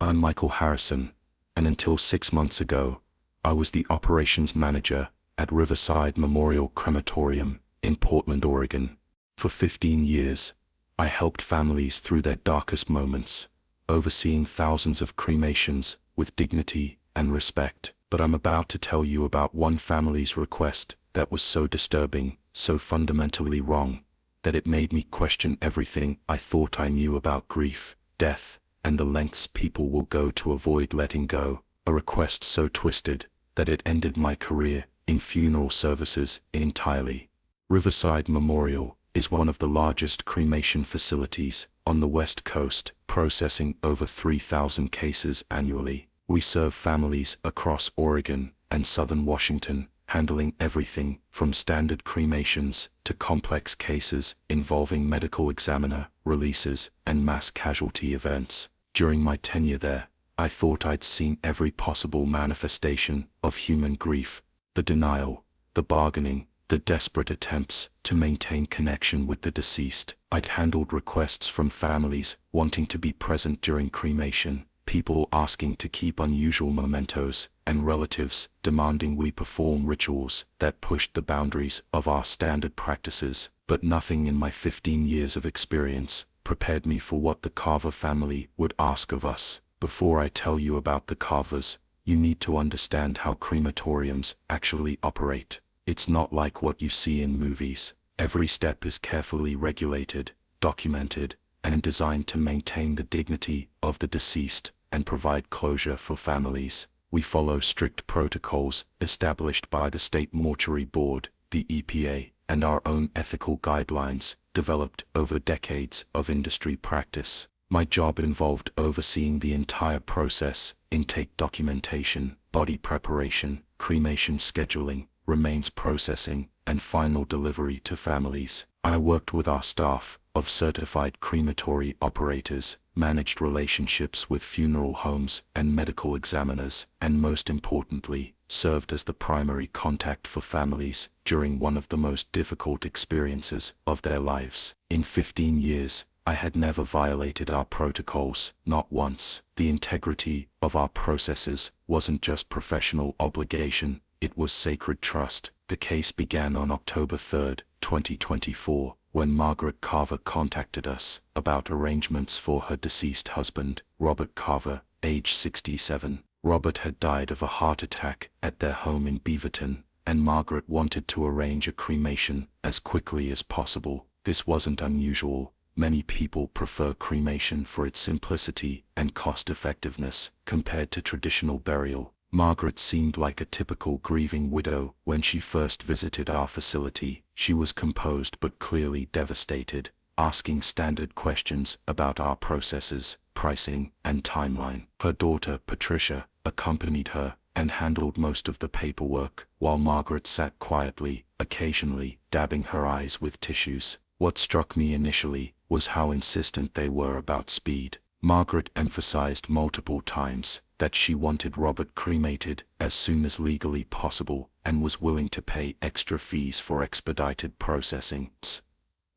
I'm Michael Harrison, and until 6 months ago, I was the operations manager at Riverside Memorial Crematorium in Portland, Oregon. For 15 years, I helped families through their darkest moments, overseeing thousands of cremations with dignity and respect. But I'm about to tell you about one family's request that was so disturbing, so fundamentally wrong, that it made me question everything I thought I knew about grief, death, and the lengths people will go to avoid letting go. A request so twisted that it ended my career in funeral services entirely. Riverside Memorial is one of the largest cremation facilities on the West Coast, processing over 3,000 cases annually. We serve families across Oregon and southern Washington, handling everything from standard cremations to complex cases involving medical examiner releases and mass casualty events. During my tenure there, I thought I'd seen every possible manifestation of human grief: the denial, the bargaining, the desperate attempts to maintain connection with the deceased. I'd handled requests from families wanting to be present during cremation, people asking to keep unusual mementos, and relatives demanding we perform rituals that pushed the boundaries of our standard practices. But nothing in my 15 years of experience prepared me for what the Carver family would ask of us. Before I tell you about the Carvers, you need to understand how crematoriums actually operate. It's not like what you see in movies. Every step is carefully regulated, documented, and designed to maintain the dignity of the deceased and provide closure for families. We follow strict protocols established by the State Mortuary Board, the EPA, and our own ethical guidelines developed over decades of industry practice. My job involved overseeing the entire process: intake documentation, body preparation, cremation scheduling, remains processing, and final delivery to families. I worked with our staff of certified crematory operators, managed relationships with funeral homes and medical examiners, and most importantly, served as the primary contact for families during one of the most difficult experiences of their lives. In 15 years, I had never violated our protocols, not once. The integrity of our processes wasn't just professional obligation, it was sacred trust. The case began on October 3, 2024, when Margaret Carver contacted us about arrangements for her deceased husband, Robert Carver, age 67. Robert had died of a heart attack at their home in Beaverton, and Margaret wanted to arrange a cremation as quickly as possible. This wasn't unusual. Many people prefer cremation for its simplicity and cost-effectiveness compared to traditional burial. Margaret seemed like a typical grieving widow when she first visited our facility. She was composed but clearly devastated, asking standard questions about our processes, pricing, and timeline. Her daughter, Patricia, accompanied her and handled most of the paperwork, while Margaret sat quietly, occasionally dabbing her eyes with tissues. What struck me initially was how insistent they were about speed. Margaret emphasized multiple times that she wanted Robert cremated as soon as legally possible and was willing to pay extra fees for expedited processing.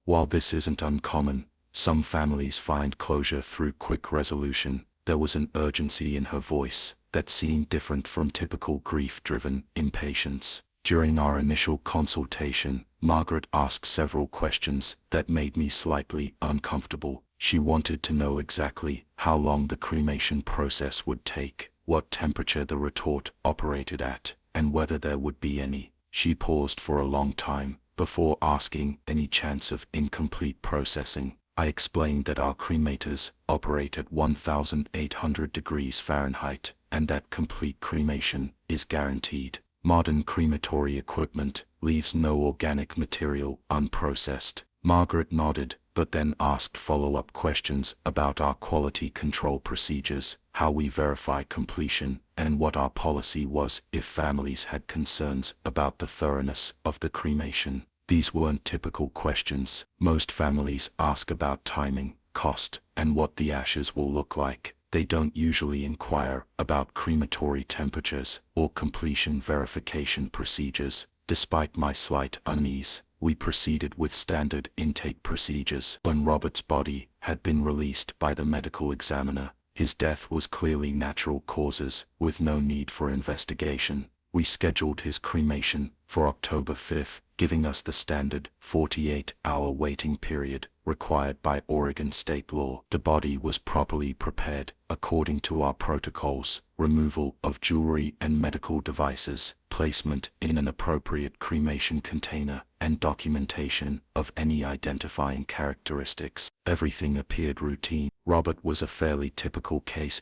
While this isn't uncommon, some families find closure through quick resolution. There was an urgency in her voice that seemed different from typical grief-driven impatience. During our initial consultation, Margaret asked several questions that made me slightly uncomfortable. She wanted to know exactly how long the cremation process would take, what temperature the retort operated at, and whether there would be any. She paused for a long time before asking any chance of incomplete processing. I explained that our cremators operate at 1,800 degrees Fahrenheit and that complete cremation is guaranteed. Modern crematory equipment leaves no organic material unprocessed. Margaret nodded, but then asked follow-up questions about our quality control procedures, how we verify completion, and what our policy was if families had concerns about the thoroughness of the cremation. These weren't typical questions. Most families ask about timing, cost, and what the ashes will look like. They don't usually inquire about crematory temperatures or completion verification procedures. Despite my slight unease, we proceeded with standard intake procedures. When Robert's body had been released by the medical examiner, His death was clearly natural causes, with no need for investigation. We scheduled his cremation for October 5th, giving us the standard 48-hour waiting period required by Oregon state law. The body was properly prepared according to our protocols: removal of jewelry and medical devices, placement in an appropriate cremation container, and documentation of any identifying characteristics. Everything appeared routine. Robert was a fairly typical case: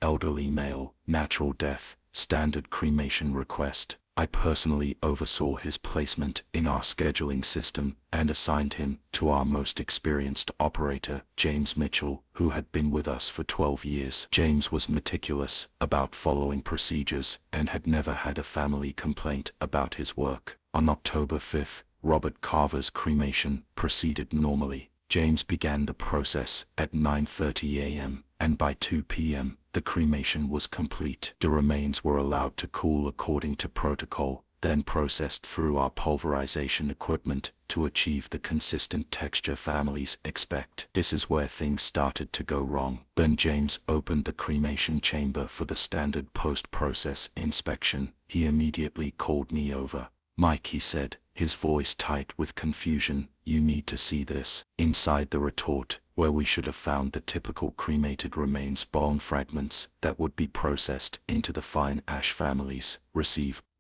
elderly male, natural death, standard cremation request. I personally oversaw his placement in our scheduling system and assigned him to our most experienced operator, James Mitchell, who had been with us for 12 years. James was meticulous about following procedures and had never had a family complaint about his work. On October 5th, Robert Carver's cremation proceeded normally. James began the process at 9:30 a.m., and by 2 p.m., the cremation was complete. The remains were allowed to cool according to protocol, then processed through our pulverization equipment to achieve the consistent texture families expect. This is where things started to go wrong. Then James opened the cremation chamber for the standard post-process inspection. He immediately called me over. "Mike," he said, his voice tight with confusion, "you need to see this." Inside the retort, where we should have found the typical cremated remains, bone fragments that would be processed into the fine ash families,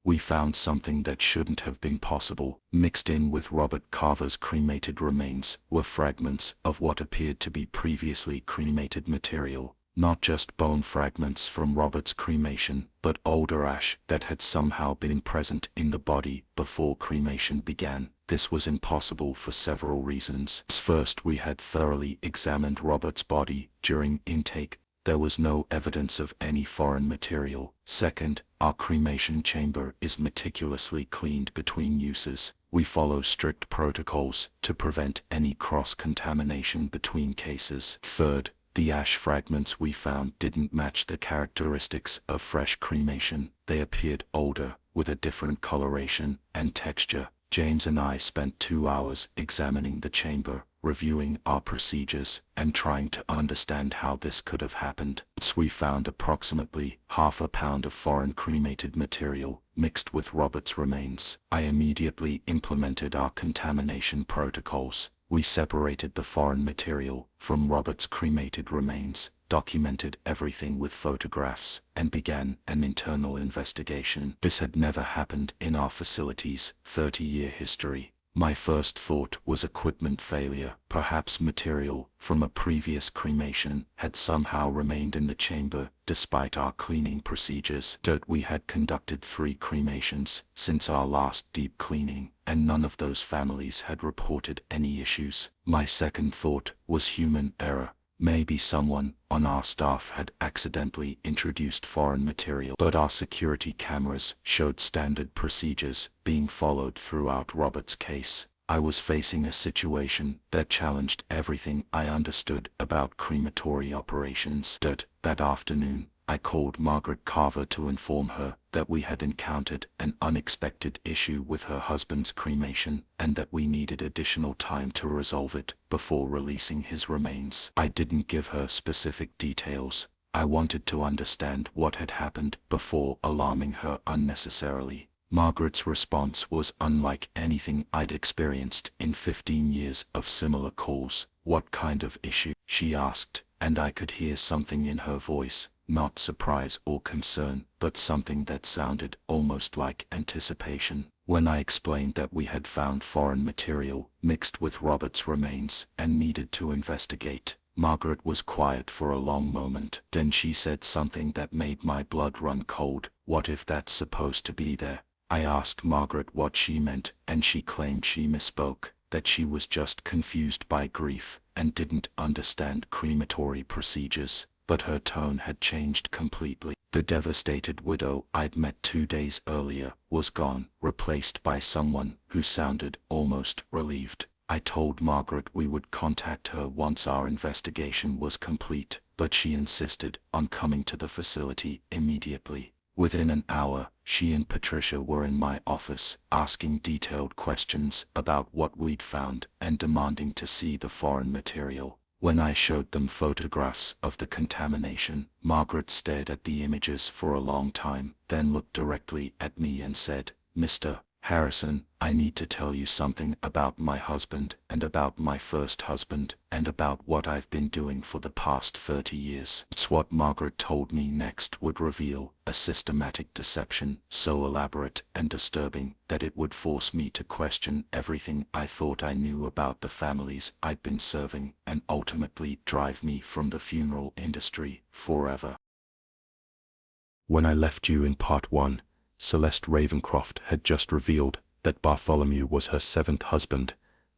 we found something that shouldn't have been possible. Mixed in with Robert Carver's cremated remains were fragments of what appeared to be previously cremated material. Not just bone fragments from Robert's cremation, but older ash that had somehow been present in the body before cremation began. This was impossible for several reasons. First, we had thoroughly examined Robert's body during intake. There was no evidence of any foreign material. Second, our cremation chamber is meticulously cleaned between uses. We follow strict protocols to prevent any cross-contamination between cases. Third, the ash fragments we found didn't match the characteristics of fresh cremation. They appeared older, with a different coloration and texture. James and I spent 2 hours examining the chamber, reviewing our procedures, and trying to understand how this could have happened. We found approximately half a pound of foreign cremated material mixed with Robert's remains. I immediately implemented our contamination protocols. We separated the foreign material from Robert's cremated remains, documented everything with photographs, and began an internal investigation. This had never happened in our facility's 30-year history. My first thought was equipment failure. Perhaps material from a previous cremation had somehow remained in the chamber despite our cleaning procedures. We had conducted 3 cremations since our last deep cleaning, and none of those families had reported any issues. My second thought was human error. Maybe someone on our staff had accidentally introduced foreign material, but our security cameras showed standard procedures being followed throughout Robert's case. I was facing a situation that challenged everything I understood about crematory operations. That afternoon, I called Margaret Carver to inform her that we had encountered an unexpected issue with her husband's cremation and that we needed additional time to resolve it before releasing his remains. I didn't give her specific details. I wanted to understand what had happened before alarming her unnecessarily. Margaret's response was unlike anything I'd experienced in 15 years of similar calls. "What kind of issue?" she asked, and I could hear something in her voice. Not surprise or concern, but something that sounded almost like anticipation. When I explained that we had found foreign material mixed with Robert's remains and needed to investigate, Margaret was quiet for a long moment. Then she said something that made my blood run cold. "What if that's supposed to be there?" I asked Margaret what she meant, and she claimed she misspoke, that she was just confused by grief and didn't understand crematory procedures. But her tone had changed completely. The devastated widow I'd met 2 days earlier was gone, replaced by someone who sounded almost relieved. I told Margaret we would contact her once our investigation was complete, but she insisted on coming to the facility immediately. Within an hour, she and Patricia were in my office, asking detailed questions about what we'd found and demanding to see the foreign material. When I showed them photographs of the contamination, Margaret stared at the images for a long time, then looked directly at me and said, "Mr. Harrison, I need to tell you something about my husband and about my first husband and about what I've been doing for the past 30 years. It's what Margaret told me next would reveal a systematic deception so elaborate and disturbing that it would force me to question everything I thought I knew about the families I'd been serving and ultimately drive me from the funeral industry forever. When I left you in part 1, Celeste Ravencroft had just revealed that Bartholomew was her 7th husband,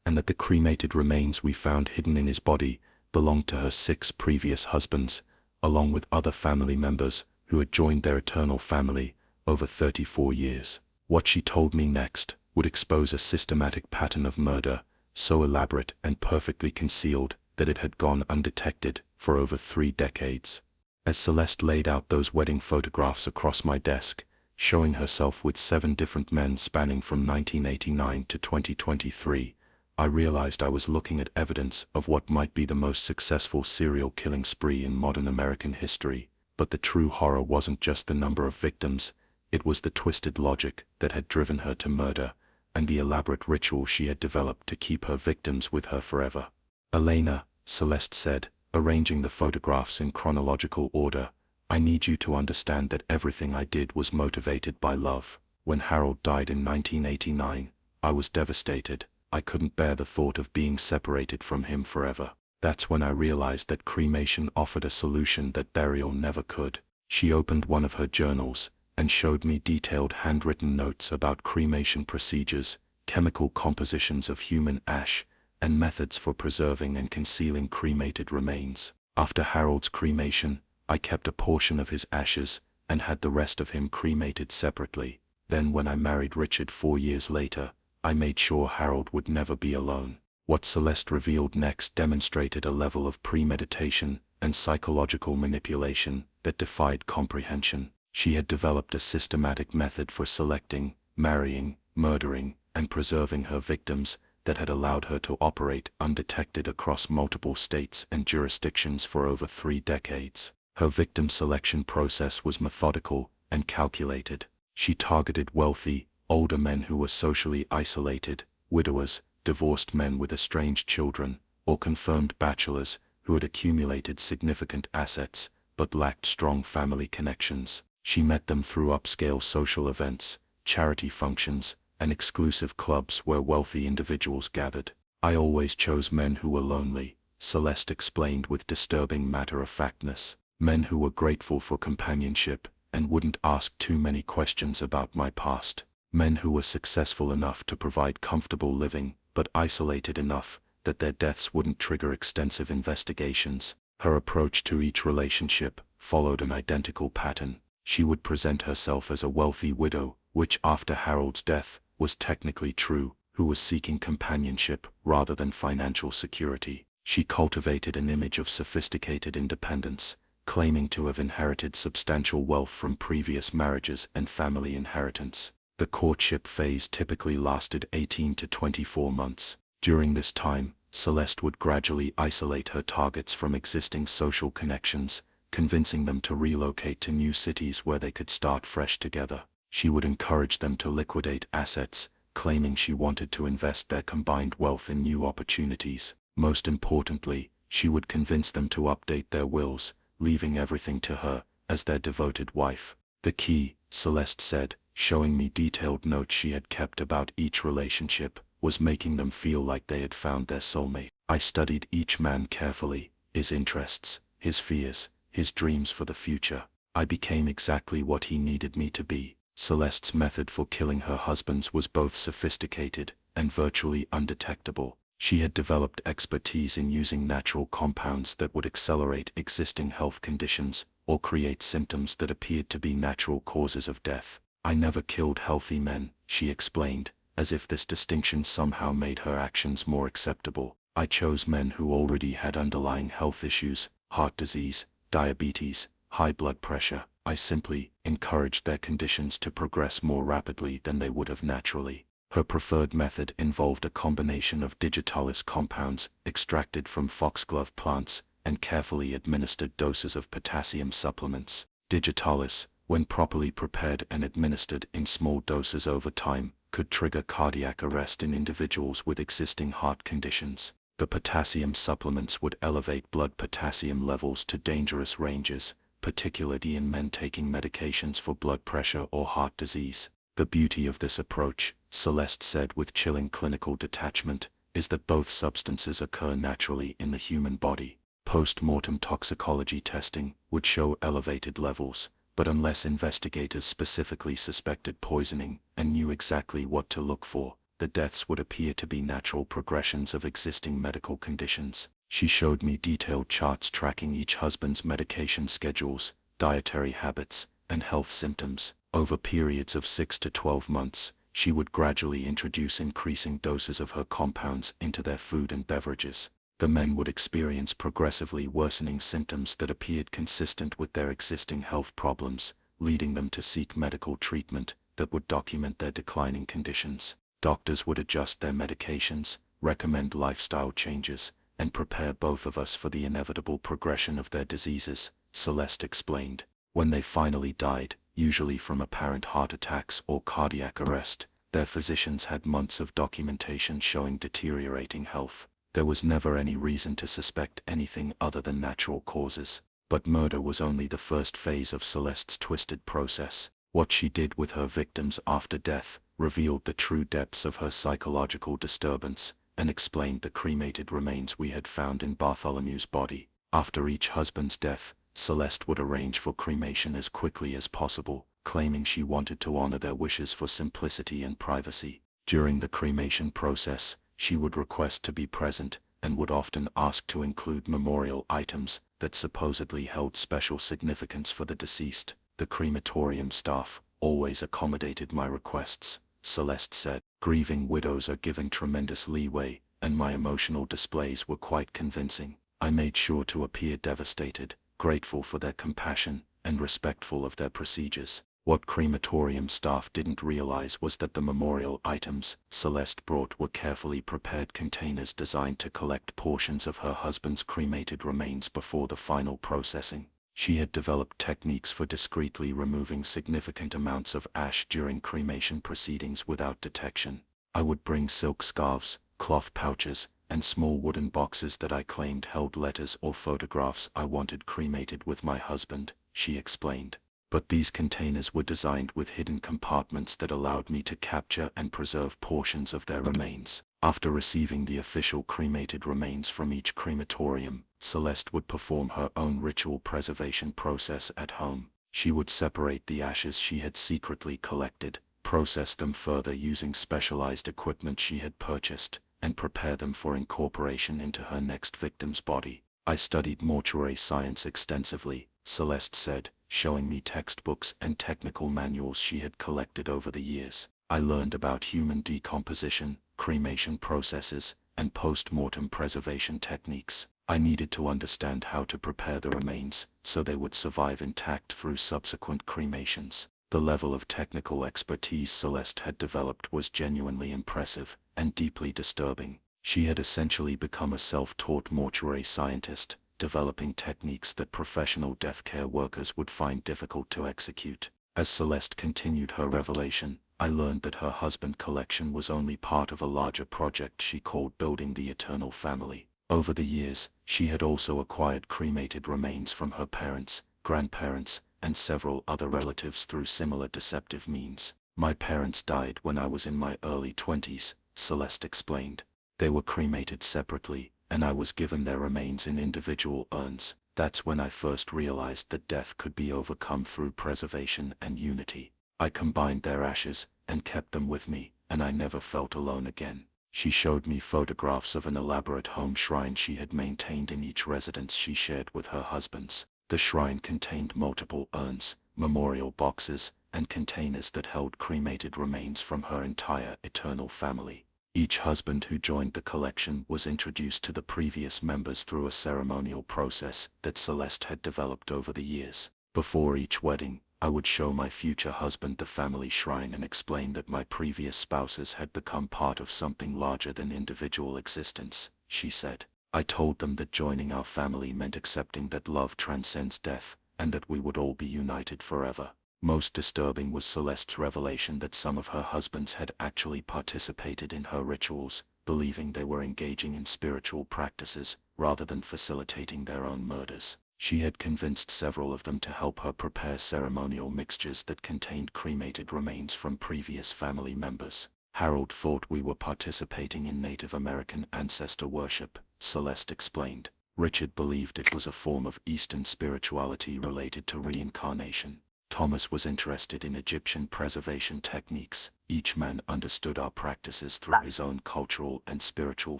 and that the cremated remains we found hidden in his body belonged to her 6 previous husbands, along with other family members who had joined their eternal family over 34 years. What she told me next would expose a systematic pattern of murder, so elaborate and perfectly concealed that it had gone undetected for over 3 decades. As Celeste laid out those wedding photographs across my desk, showing herself with 7 different men spanning from 1989 to 2023, I realized I was looking at evidence of what might be the most successful serial killing spree in modern American history. But the true horror wasn't just the number of victims, it was the twisted logic that had driven her to murder, and the elaborate ritual she had developed to keep her victims with her forever. "Elena," Celeste said, arranging the photographs in chronological order, "I need you to understand that everything I did was motivated by love. When Harold died in 1989, I was devastated. I couldn't bear the thought of being separated from him forever. That's when I realized that cremation offered a solution that burial never could." She opened one of her journals and showed me detailed handwritten notes about cremation procedures, chemical compositions of human ash, and methods for preserving and concealing cremated remains. After Harold's cremation, I kept a portion of his ashes and had the rest of him cremated separately. Then when I married Richard 4 years later, I made sure Harold would never be alone. What Celeste revealed next demonstrated a level of premeditation and psychological manipulation that defied comprehension. She had developed a systematic method for selecting, marrying, murdering, and preserving her victims that had allowed her to operate undetected across multiple states and jurisdictions for over 3 decades. Her victim selection process was methodical and calculated. She targeted wealthy, older men who were socially isolated, widowers, divorced men with estranged children, or confirmed bachelors who had accumulated significant assets but lacked strong family connections. She met them through upscale social events, charity functions, and exclusive clubs where wealthy individuals gathered. "I always chose men who were lonely," Celeste explained with disturbing matter-of-factness. "Men who were grateful for companionship and wouldn't ask too many questions about my past. Men who were successful enough to provide comfortable living, but isolated enough that their deaths wouldn't trigger extensive investigations." Her approach to each relationship followed an identical pattern. She would present herself as a wealthy widow, which after Harold's death was technically true, who was seeking companionship rather than financial security. She cultivated an image of sophisticated independence, claiming to have inherited substantial wealth from previous marriages and family inheritance. The courtship phase typically lasted 18 to 24 months. During this time, Celeste would gradually isolate her targets from existing social connections, convincing them to relocate to new cities where they could start fresh together. She would encourage them to liquidate assets, claiming she wanted to invest their combined wealth in new opportunities. Most importantly, she would convince them to update their wills, leaving everything to her as their devoted wife. "The key," Celeste said, showing me detailed notes she had kept about each relationship, was making them feel like they had found their soulmate. "I studied each man carefully, his interests, his fears, his dreams for the future. I became exactly what he needed me to be." Celeste's method for killing her husbands was both sophisticated and virtually undetectable. She had developed expertise in using natural compounds that would accelerate existing health conditions or create symptoms that appeared to be natural causes of death. "I never killed healthy men," she explained, as if this distinction somehow made her actions more acceptable. "I chose men who already had underlying health issues, heart disease, diabetes, high blood pressure. I simply encouraged their conditions to progress more rapidly than they would have naturally." Her preferred method involved a combination of digitalis compounds extracted from foxglove plants and carefully administered doses of potassium supplements. Digitalis, when properly prepared and administered in small doses over time, could trigger cardiac arrest in individuals with existing heart conditions. The potassium supplements would elevate blood potassium levels to dangerous ranges, particularly in men taking medications for blood pressure or heart disease. The beauty of this approach, Celeste said with chilling clinical detachment, is that both substances occur naturally in the human body. Post-mortem toxicology testing would show elevated levels, but unless investigators specifically suspected poisoning and knew exactly what to look for, the deaths would appear to be natural progressions of existing medical conditions. She showed me detailed charts tracking each husband's medication schedules, dietary habits, and health symptoms. Over periods of 6 to 12 months, she would gradually introduce increasing doses of her compounds into their food and beverages. The men would experience progressively worsening symptoms that appeared consistent with their existing health problems, leading them to seek medical treatment that would document their declining conditions. Doctors would adjust their medications, recommend lifestyle changes, and prepare both of us for the inevitable progression of their diseases, Celeste explained. When they finally died, usually from apparent heart attacks or cardiac arrest, their physicians had months of documentation showing deteriorating health. There was never any reason to suspect anything other than natural causes. But murder was only the first phase of Celeste's twisted process. What she did with her victims after death revealed the true depths of her psychological disturbance and explained the cremated remains we had found in Bartholomew's body. After each husband's death, Celeste would arrange for cremation as quickly as possible, claiming she wanted to honor their wishes for simplicity and privacy. During the cremation process, she would request to be present and would often ask to include memorial items that supposedly held special significance for the deceased. The crematorium staff always accommodated my requests, Celeste said. Grieving widows are given tremendous leeway, and my emotional displays were quite convincing. I made sure to appear devastated, grateful for their compassion, and respectful of their procedures. What crematorium staff didn't realize was that the memorial items Celeste brought were carefully prepared containers designed to collect portions of her husband's cremated remains before the final processing. She had developed techniques for discreetly removing significant amounts of ash during cremation proceedings without detection. I would bring silk scarves, cloth pouches, and small wooden boxes that I claimed held letters or photographs I wanted cremated with my husband, she explained. But these containers were designed with hidden compartments that allowed me to capture and preserve portions of their remains. After receiving the official cremated remains from each crematorium, Celeste would perform her own ritual preservation process at home. She would separate the ashes she had secretly collected, process them further using specialized equipment she had purchased, and prepare them for incorporation into her next victim's body. I studied mortuary science extensively, Celeste said, showing me textbooks and technical manuals she had collected over the years. I learned about human decomposition, cremation processes, and post-mortem preservation techniques. I needed to understand how to prepare the remains so they would survive intact through subsequent cremations. The level of technical expertise Celeste had developed was genuinely impressive and deeply disturbing. She had essentially become a self-taught mortuary scientist, developing techniques that professional death care workers would find difficult to execute. As Celeste continued her revelation, I learned that her husband's collection was only part of a larger project she called Building the Eternal Family. Over the years, she had also acquired cremated remains from her parents, grandparents, and several other relatives through similar deceptive means. My parents died when I was in my early 20s, Celeste explained. They were cremated separately, and I was given their remains in individual urns. That's when I first realized that death could be overcome through preservation and unity. I combined their ashes and kept them with me, and I never felt alone again. She showed me photographs of an elaborate home shrine she had maintained in each residence she shared with her husbands. The shrine contained multiple urns, memorial boxes, and containers that held cremated remains from her entire eternal family. Each husband who joined the collection was introduced to the previous members through a ceremonial process that Celeste had developed over the years. Before each wedding, I would show my future husband the family shrine and explain that my previous spouses had become part of something larger than individual existence, she said. I told them that joining our family meant accepting that love transcends death, and that we would all be united forever. Most disturbing was Celeste's revelation that some of her husbands had actually participated in her rituals, believing they were engaging in spiritual practices, rather than facilitating their own murders. She had convinced several of them to help her prepare ceremonial mixtures that contained cremated remains from previous family members. Harold thought we were participating in Native American ancestor worship, Celeste explained. Richard believed it was a form of Eastern spirituality related to reincarnation. Thomas was interested in Egyptian preservation techniques. Each man understood our practices through his own cultural and spiritual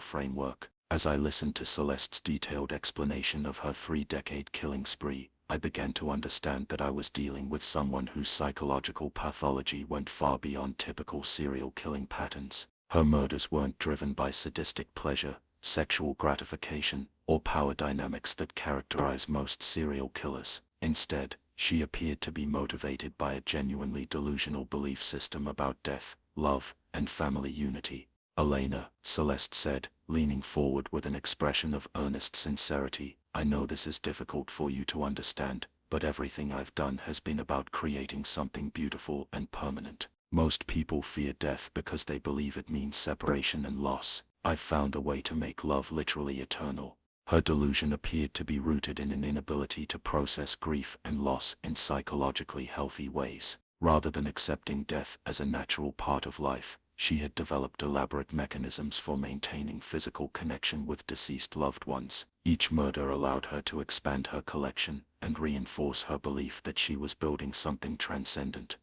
framework. As I listened to Celeste's detailed explanation of her 3-decade killing spree, I began to understand that I was dealing with someone whose psychological pathology went far beyond typical serial killing patterns. Her murders weren't driven by sadistic pleasure, sexual gratification, or power dynamics that characterize most serial killers. Instead, she appeared to be motivated by a genuinely delusional belief system about death, love, and family unity. Elena, Celeste said, leaning forward with an expression of earnest sincerity, I know this is difficult for you to understand, but everything I've done has been about creating something beautiful and permanent. Most people fear death because they believe it means separation and loss. I've found a way to make love literally eternal. Her delusion appeared to be rooted in an inability to process grief and loss in psychologically healthy ways. Rather than accepting death as a natural part of life, she had developed elaborate mechanisms for maintaining physical connection with deceased loved ones. Each murder allowed her to expand her collection and reinforce her belief that she was building something transcendent.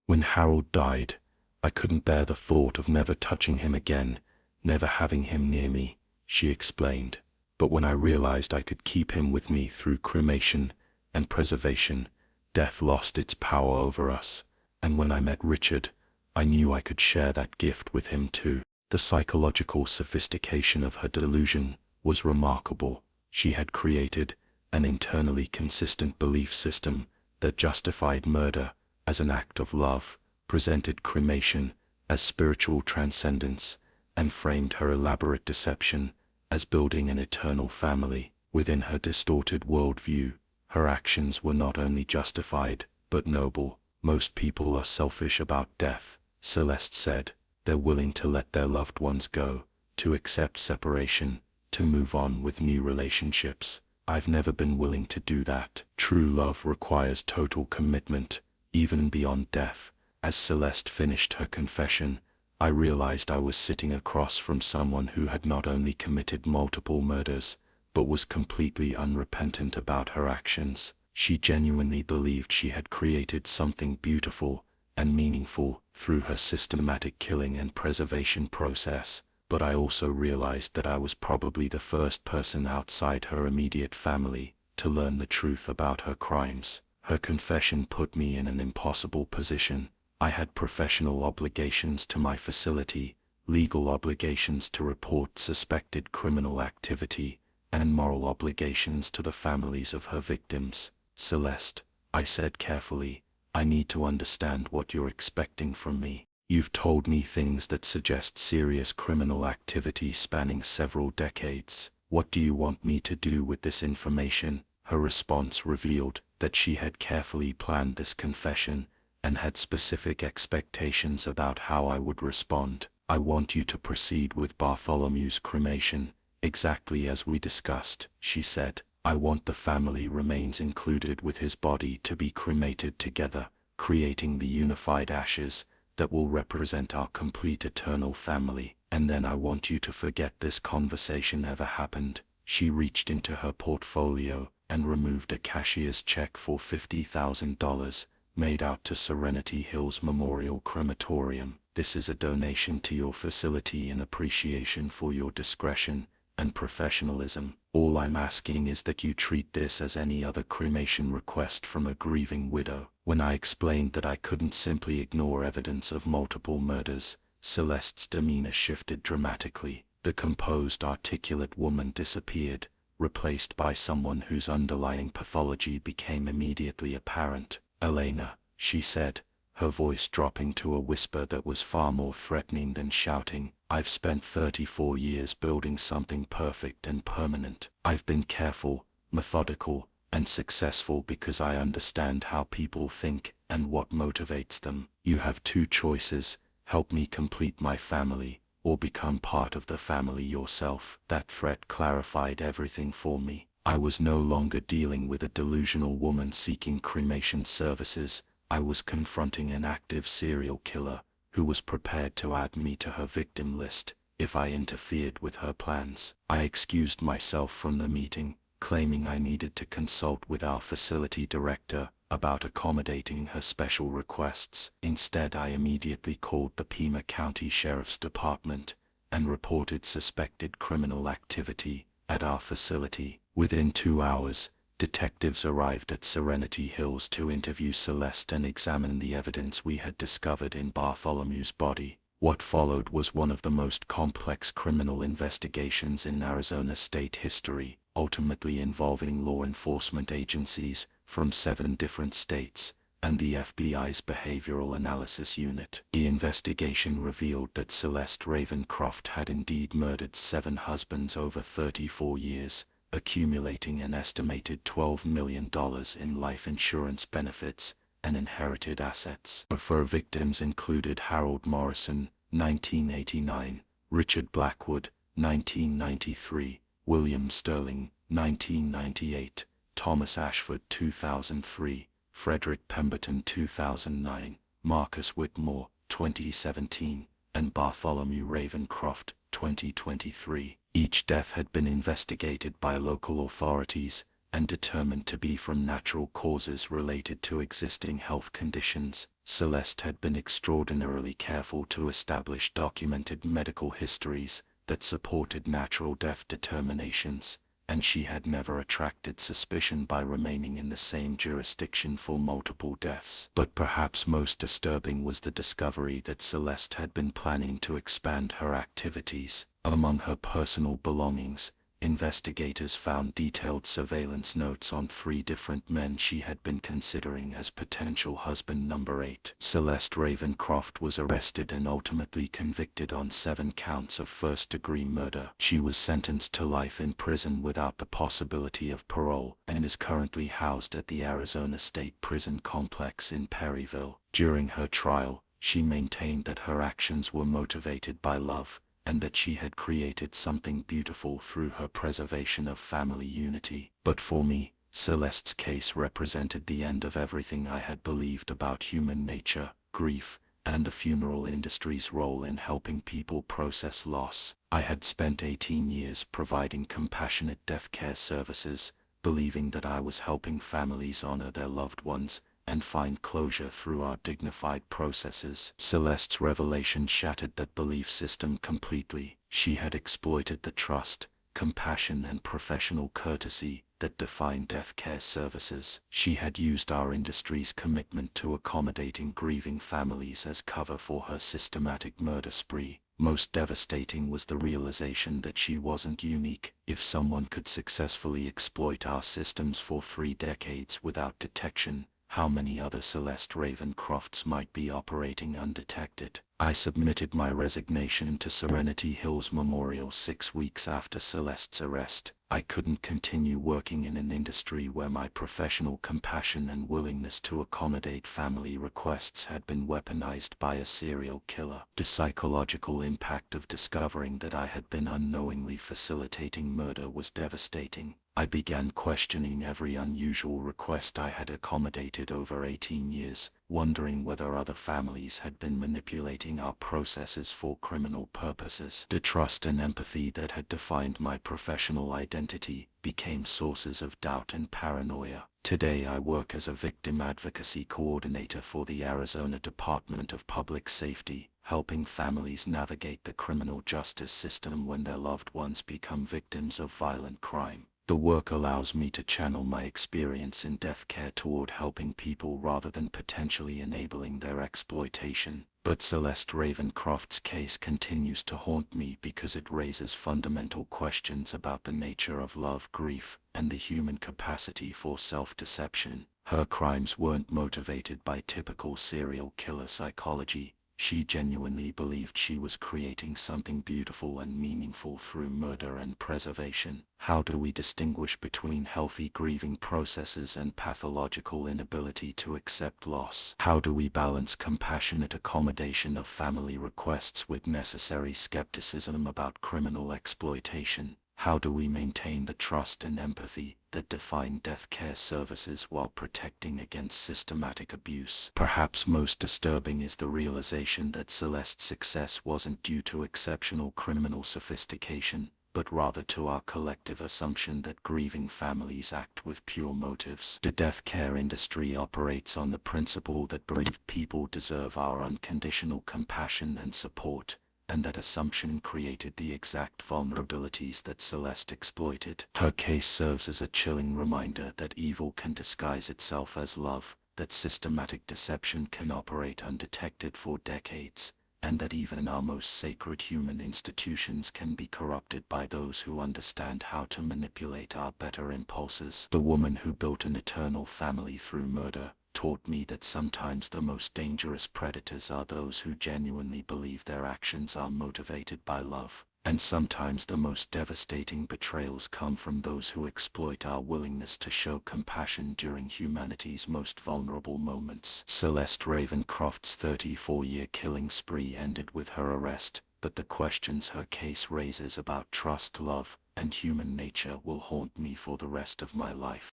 When Harold died, I couldn't bear the thought of never touching him again, never having him near me, she explained. But when I realized I could keep him with me through cremation and preservation, death lost its power over us. And when I met Richard, I knew I could share that gift with him too. The psychological sophistication of her delusion was remarkable. She had created an internally consistent belief system that justified murder as an act of love, presented cremation as spiritual transcendence, and framed her elaborate deception as building an eternal family. Within her distorted worldview, her actions were not only justified, but noble. Most people are selfish about death, Celeste said. They're willing to let their loved ones go, to accept separation, to move on with new relationships. I've never been willing to do that. True love requires total commitment, even beyond death. As Celeste finished her confession, I realized I was sitting across from someone who had not only committed multiple murders, but was completely unrepentant about her actions. She genuinely believed she had created something beautiful and meaningful through her systematic killing and preservation process. But I also realized that I was probably the first person outside her immediate family to learn the truth about her crimes. Her confession put me in an impossible position. I had professional obligations to my facility, legal obligations to report suspected criminal activity, and moral obligations to the families of her victims. Celeste, I said carefully, I need to understand what you're expecting from me. You've told me things that suggest serious criminal activity spanning several decades. What do you want me to do with this information? Her response revealed that she had carefully planned this confession and had specific expectations about how I would respond. I want you to proceed with Bartholomew's cremation, exactly as we discussed, she said. I want the family remains included with his body to be cremated together, creating the unified ashes that will represent our complete eternal family. And then I want you to forget this conversation ever happened. She reached into her portfolio and removed a cashier's check for $50,000, made out to Serenity Hills Memorial Crematorium. This is a donation to your facility in appreciation for your discretion and professionalism. All I'm asking is that you treat this as any other cremation request from a grieving widow. When I explained that I couldn't simply ignore evidence of multiple murders, Celeste's demeanor shifted dramatically. The composed, articulate woman disappeared, replaced by someone whose underlying pathology became immediately apparent. "Elena," she said, her voice dropping to a whisper that was far more threatening than shouting, "I've spent 34 years building something perfect and permanent. I've been careful, methodical, and successful because I understand how people think and what motivates them. You have two choices: help me complete my family, or become part of the family yourself." That threat clarified everything for me. I was no longer dealing with a delusional woman seeking cremation services. I was confronting an active serial killer who was prepared to add me to her victim list if I interfered with her plans. I excused myself from the meeting, claiming I needed to consult with our facility director about accommodating her special requests. Instead, I immediately called the Pima County Sheriff's Department and reported suspected criminal activity at our facility. Within 2 hours, detectives arrived at Serenity Hills to interview Celeste and examine the evidence we had discovered in Bartholomew's body. What followed was one of the most complex criminal investigations in Arizona state history, ultimately involving law enforcement agencies from 7 different states and the FBI's Behavioral Analysis Unit. The investigation revealed that Celeste Ravencroft had indeed murdered 7 husbands over 34 years, accumulating an estimated $12 million in life insurance benefits and inherited assets. Her victims included Harold Morrison, 1989, Richard Blackwood, 1993, William Sterling, 1998, Thomas Ashford, 2003, Frederick Pemberton, 2009, Marcus Whitmore, 2017, and Bartholomew Ravencroft, 2023. Each death had been investigated by local authorities and determined to be from natural causes related to existing health conditions. Celeste had been extraordinarily careful to establish documented medical histories that supported natural death determinations, and she had never attracted suspicion by remaining in the same jurisdiction for multiple deaths. But perhaps most disturbing was the discovery that Celeste had been planning to expand her activities. Among her personal belongings, investigators found detailed surveillance notes on 3 different men she had been considering as potential husband number 8. Celeste Ravencroft was arrested and ultimately convicted on 7 counts of first-degree murder. She was sentenced to life in prison without the possibility of parole and is currently housed at the Arizona State Prison Complex in Perryville. During her trial, she maintained that her actions were motivated by love, and that she had created something beautiful through her preservation of family unity. But for me, Celeste's case represented the end of everything I had believed about human nature, grief, and the funeral industry's role in helping people process loss. I had spent 18 years providing compassionate death care services, believing that I was helping families honor their loved ones and find closure through our dignified processes. Celeste's revelation shattered that belief system completely. She had exploited the trust, compassion, and professional courtesy that define death care services. She had used our industry's commitment to accommodating grieving families as cover for her systematic murder spree. Most devastating was the realization that she wasn't unique. If someone could successfully exploit our systems for 3 decades without detection, how many other Celeste Ravencrofts might be operating undetected? I submitted my resignation to Serenity Hills Memorial 6 weeks after Celeste's arrest. I couldn't continue working in an industry where my professional compassion and willingness to accommodate family requests had been weaponized by a serial killer. The psychological impact of discovering that I had been unknowingly facilitating murder was devastating. I began questioning every unusual request I had accommodated over 18 years, wondering whether other families had been manipulating our processes for criminal purposes. The trust and empathy that had defined my professional identity became sources of doubt and paranoia. Today I work as a victim advocacy coordinator for the Arizona Department of Public Safety, helping families navigate the criminal justice system when their loved ones become victims of violent crime. The work allows me to channel my experience in death care toward helping people rather than potentially enabling their exploitation. But Celeste Ravencroft's case continues to haunt me because it raises fundamental questions about the nature of love, grief, and the human capacity for self-deception. Her crimes weren't motivated by typical serial killer psychology. She genuinely believed she was creating something beautiful and meaningful through murder and preservation. How do we distinguish between healthy grieving processes and pathological inability to accept loss? How do we balance compassionate accommodation of family requests with necessary skepticism about criminal exploitation? How do we maintain the trust and empathy that define death care services while protecting against systematic abuse? Perhaps most disturbing is the realization that Celeste's success wasn't due to exceptional criminal sophistication, but rather to our collective assumption that grieving families act with pure motives. The death care industry operates on the principle that bereaved people deserve our unconditional compassion and support, and that assumption created the exact vulnerabilities that Celeste exploited. Her case serves as a chilling reminder that evil can disguise itself as love, that systematic deception can operate undetected for decades, and that even our most sacred human institutions can be corrupted by those who understand how to manipulate our better impulses. The woman who built an eternal family through murder taught me that sometimes the most dangerous predators are those who genuinely believe their actions are motivated by love, and sometimes the most devastating betrayals come from those who exploit our willingness to show compassion during humanity's most vulnerable moments. Celeste Ravencroft's 34-year killing spree ended with her arrest, but the questions her case raises about trust, love, and human nature will haunt me for the rest of my life.